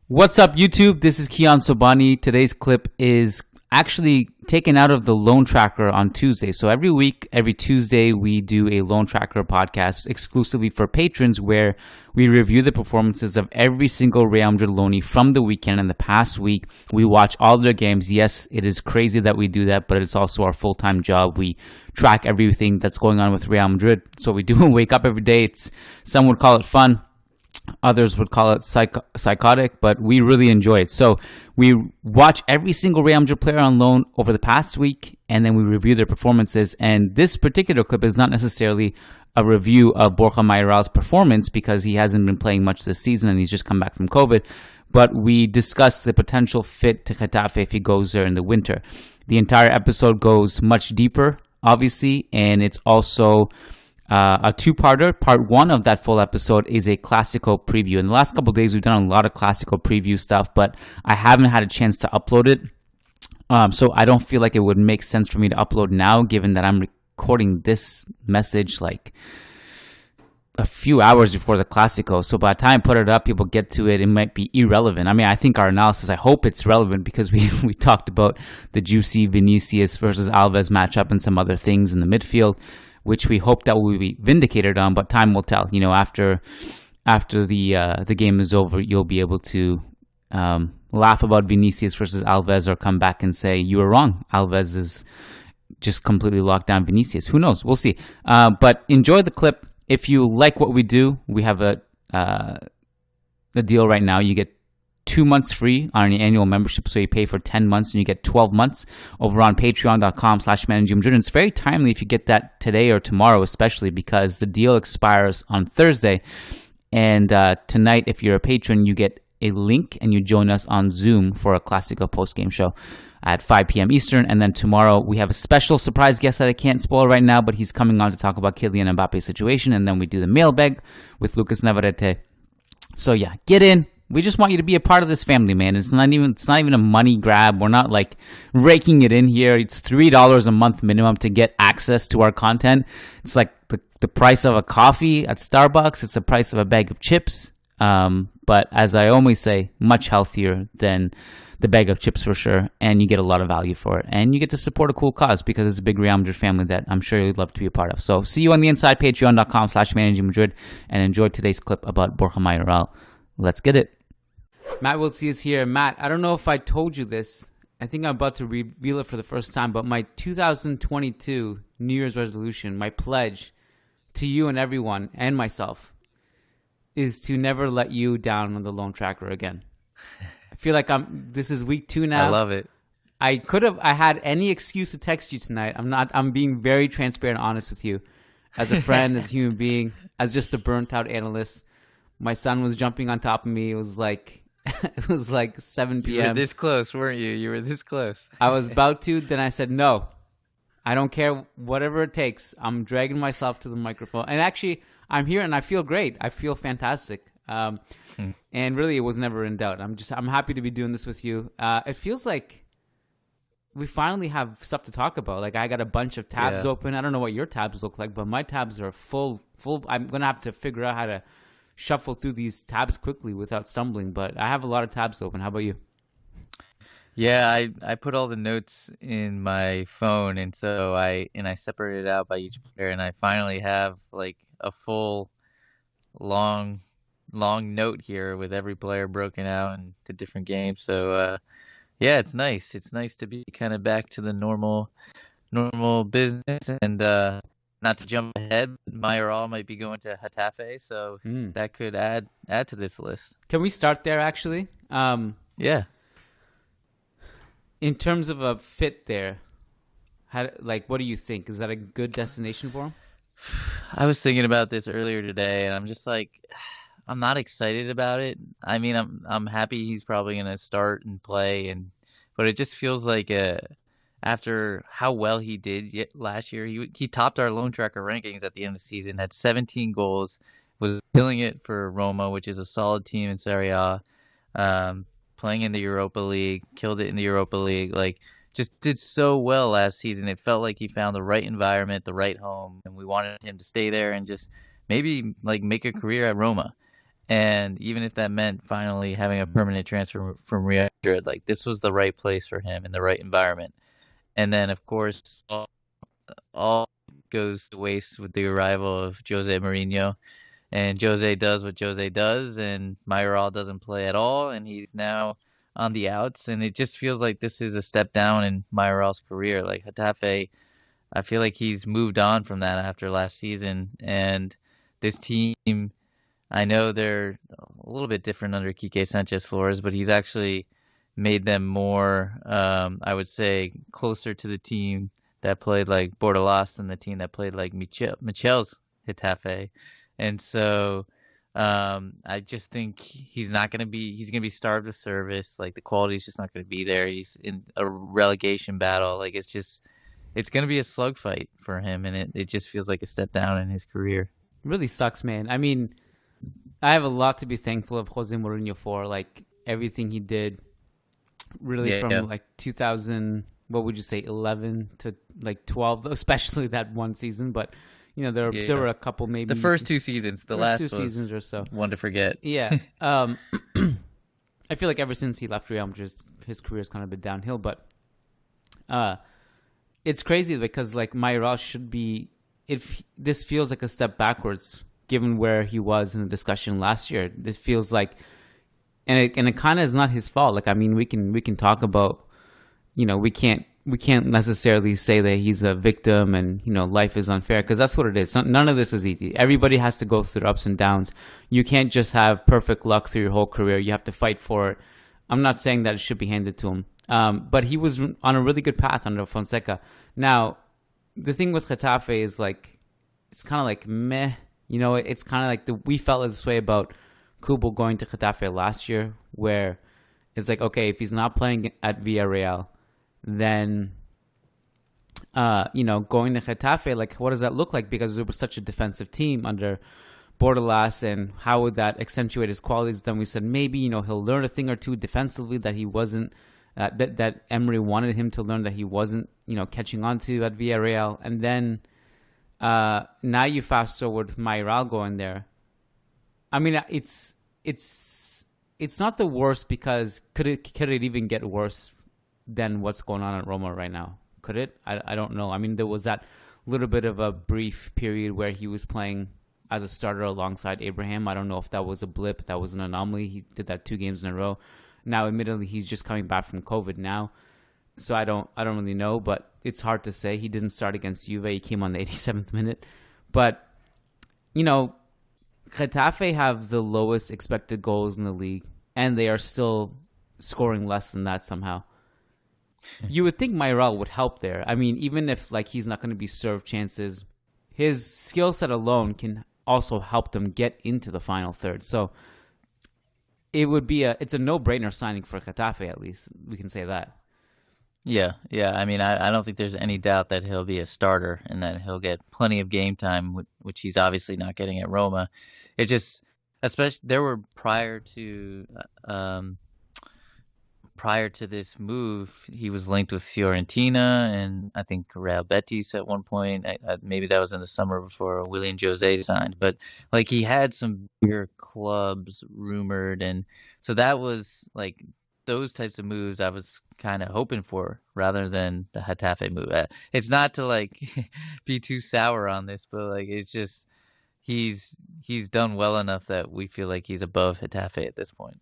What's up, YouTube? This is Kian Sobani. Today's clip is actually taken out of the Loan Tracker on Tuesday. So every week, every Tuesday, we do a Loan Tracker podcast exclusively for patrons where we review the performances of every single Real Madrid loanee from the weekend and the past week. We watch all their games. Yes, it is crazy that we do that, but it's also our full-time job. We track everything that's going on with Real Madrid. So we do wake up every day. Some would call it fun. Others would call it psychotic, but we really enjoy it. So we watch every single Real Madrid player on loan over the past week, and then we review their performances. And this particular clip is not necessarily a review of Borja Mayoral's performance because he hasn't been playing much this season and he's just come back from COVID. But we discuss the potential fit to Getafe if he goes there in the winter. The entire episode goes much deeper, obviously, and it's also a two-parter. Part one of that full episode is a Clasico preview. In the last couple of days, we've done a lot of Clasico preview stuff, but I haven't had a chance to upload it. So I don't feel like it would make sense for me to upload now, given that I'm recording this message like a few hours before the Clasico. So by the time I put it up, people get to it, it might be irrelevant. I mean, I think our analysis, I hope it's relevant because we talked about the juicy Vinicius versus Alves matchup and some other things in the midfield, which we hope that we'll be vindicated on, but time will tell. You know, after the game is over, you'll be able to laugh about Vinicius versus Alves or come back and say, you were wrong. Alves is just completely locked down Vinicius. Who knows? We'll see. But enjoy the clip. If you like what we do, we have a deal right now. You get 2 months free on an annual membership, so you pay for 10 months and you get 12 months over on patreon.com/managingmadrid. It's very timely if you get that today or tomorrow, especially because the deal expires on Thursday. And tonight, if you're a patron, you get a link and you join us on Zoom for a Clasico post-game show at 5 p.m. Eastern. And then tomorrow, we have a special surprise guest that I can't spoil right now, but he's coming on to talk about Kylian Mbappe's situation. And then we do the mailbag with Lucas Navarrete. So yeah, get in. We just want you to be a part of this family, man. It's not even a money grab. We're not like raking it in here. It's $3 a month minimum to get access to our content. It's like the price of a coffee at Starbucks. It's the price of a bag of chips. But as I always say, much healthier than the bag of chips for sure. And you get a lot of value for it. And you get to support a cool cause because it's a big Real Madrid family that I'm sure you'd love to be a part of. So see you on the inside, patreon.com/managingmadrid, and enjoy today's clip about Borja Mayoral. Let's get it. Matt Wiltsey is here. Matt, I don't know if I told you this. I think I'm about to reveal it for the first time, but my 2022 New Year's resolution, my pledge to you and everyone and myself is to never let you down on the Loan Tracker again. I feel like this is week 2 now. I love it. I had any excuse to text you tonight. I'm being very transparent and honest with you. As a friend, as a human being, as just a burnt out analyst. My son was jumping on top of me. It was like 7 p.m. You were this close, weren't you? You were this close. I was about to, then I said, no, I don't care, whatever it takes. I'm dragging myself to the microphone. And actually, I'm here and I feel great. I feel fantastic. And really, it was never in doubt. I'm happy to be doing this with you. It feels like we finally have stuff to talk about. Like I got a bunch of tabs open. I don't know what your tabs look like, but my tabs are full. I'm going to have to figure out how to shuffle through these tabs quickly without stumbling, but I have a lot of tabs open. How about you? Yeah, I put all the notes in my phone, and so I separated it out by each player, and I finally have like a full long note here with every player broken out into different games. So yeah, it's nice. It's nice to be kind of back to the normal business, and not to jump ahead, Mayoral might be going to Getafe, so that could add to this list. Can we start there, actually? Yeah. In terms of a fit there, what do you think? Is that a good destination for him? I was thinking about this earlier today, and I'm just like, I'm not excited about it. I mean, I'm happy he's probably going to start and play, but it just feels like after how well he did last year, he topped our Loan Tracker rankings at the end of the season, had 17 goals, was killing it for Roma, which is a solid team in Serie A, playing in the Europa League, killed it in the Europa League, like just did so well last season. It felt like he found the right environment, the right home, and we wanted him to stay there and just maybe like make a career at Roma. And even if that meant finally having a permanent transfer from Real Madrid, like this was the right place for him in the right environment. And then, of course, all goes to waste with the arrival of Jose Mourinho. And Jose does what Jose does, and Mayoral doesn't play at all, and he's now on the outs. And it just feels like this is a step down in Mayoral's career. Like Getafe, I feel like he's moved on from that after last season. And this team, I know they're a little bit different under Quique Sanchez Flores, but he's actually made them more, I would say, closer to the team that played like Bordalas than the team that played like Michel's Getafe. And so I just think he's gonna be starved of service. Like the quality is just not gonna be there. He's in a relegation battle. Like it's gonna be a slugfight for him, and it just feels like a step down in his career. Really sucks, man. I mean, I have a lot to be thankful of Jose Mourinho for, like everything he did, really Yeah, from yeah, like 2000, what would you say, 11 to like 12, especially that one season. But there yeah. were a couple, The maybe first two seasons, the first last two was seasons or so. one to forget. Yeah. I feel like ever since he left Real Madrid, his career's kind of been downhill. But uh, it's crazy because like Mayoral should be. If this feels like a step backwards, given where he was in the discussion last year, this feels like, and it kind of is not his fault. Like I mean, we can talk about, we can't necessarily say that he's a victim and life is unfair, because that's what it is. None of this is easy. Everybody has to go through ups and downs. You can't just have perfect luck through your whole career. You have to fight for it. I'm not saying that it should be handed to him, but he was on a really good path under Fonseca. Now, the thing with Getafe is like it's kind of like meh. It's kind of like we felt this way about Kubel going to Getafe last year, where it's like, okay, if he's not playing at Villarreal, then going to Getafe, like what does that look like? Because it was such a defensive team under Bordalas, and how would that accentuate his qualities? Then we said maybe he'll learn a thing or two defensively that he wasn't, that Emery wanted him to learn, that he wasn't catching on to at Villarreal. And then now you fast forward Mayoral going there. I mean, it's not the worst, because could it even get worse than what's going on at Roma right now? Could it? I don't know. I mean, there was that little bit of a brief period where he was playing as a starter alongside Abraham. I don't know if that was a blip, that was an anomaly. He did that 2 games in a row. Now, admittedly, he's just coming back from COVID now, so I don't really know. But it's hard to say. He didn't start against Juve. He came on the 87th minute. But Getafe have the lowest expected goals in the league, and they are still scoring less than that somehow. You would think Mayoral would help there. I mean, even if like he's not going to be served chances, his skill set alone can also help them get into the final third. So it's a no-brainer signing for Getafe, at least we can say that. Yeah, yeah. I mean, I don't think there's any doubt that he'll be a starter and that he'll get plenty of game time, which he's obviously not getting at Roma. It just, especially there were prior to this move, he was linked with Fiorentina and I think Real Betis at one point. Maybe that was in the summer before William Jose signed. But like he had some bigger clubs rumored, and so that was like those types of moves I was kind of hoping for rather than the Getafe move. It's not to like be too sour on this, but like it's just he's done well enough that we feel like he's above Getafe at this point.